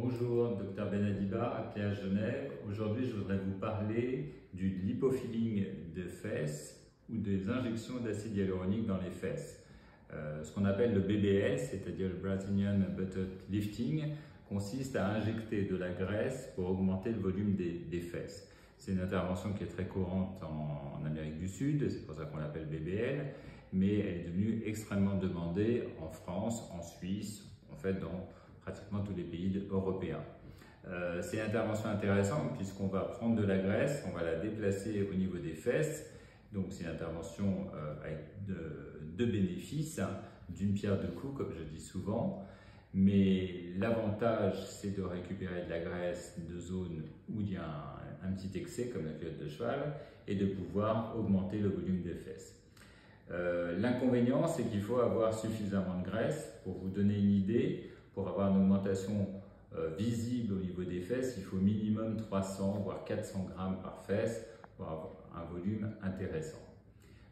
Bonjour, Dr Benadiba, appelé à Genève. Aujourd'hui, je voudrais vous parler du lipofilling des fesses ou des injections d'acide hyaluronique dans les fesses. Ce qu'on appelle le BBL, c'est-à-dire le Brazilian Buttock Lifting, consiste à injecter de la graisse pour augmenter le volume des fesses. C'est une intervention qui est très courante en Amérique du Sud, c'est pour ça qu'on l'appelle BBL, mais elle est devenue extrêmement demandée en France, en Suisse, en fait dans pratiquement tous les pays européens. C'est une intervention intéressante puisqu'on va prendre de la graisse, on va la déplacer au niveau des fesses. Donc c'est une intervention avec deux bénéfices, d'une pierre deux coups comme je dis souvent. Mais l'avantage c'est de récupérer de la graisse de zones où il y a un petit excès comme la culotte de cheval et de pouvoir augmenter le volume des fesses. L'inconvénient c'est qu'il faut avoir suffisamment de graisse. Pour vous donner une idée, pour avoir une augmentation visible au niveau des fesses, il faut minimum 300 voire 400 grammes par fesse pour avoir un volume intéressant.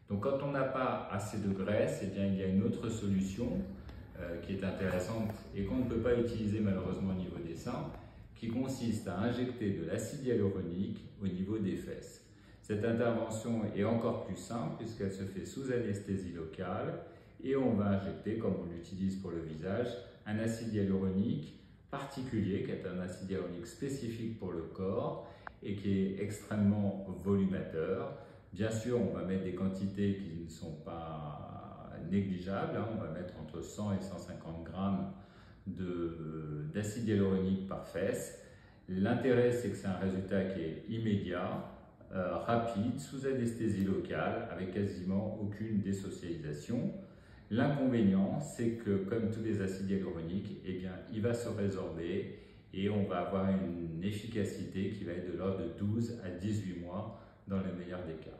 Donc quand on n'a pas assez de graisse, eh bien, il y a une autre solution qui est intéressante et qu'on ne peut pas utiliser malheureusement au niveau des seins, qui consiste à injecter de l'acide hyaluronique au niveau des fesses. Cette intervention est encore plus simple puisqu'elle se fait sous anesthésie locale et on va injecter, comme on l'utilise pour le visage, un acide hyaluronique particulier, qui est un acide hyaluronique spécifique pour le corps et qui est extrêmement volumateur. Bien sûr, on va mettre des quantités qui ne sont pas négligeables, on va mettre entre 100 et 150 grammes d'acide hyaluronique par fesse. L'intérêt, c'est que c'est un résultat qui est immédiat, rapide, sous anesthésie locale, avec quasiment aucune désocialisation. L'inconvénient, c'est que comme tous les acides hyaluroniques, eh bien, il va se résorber et on va avoir une efficacité qui va être de l'ordre de 12 à 18 mois dans le meilleur des cas.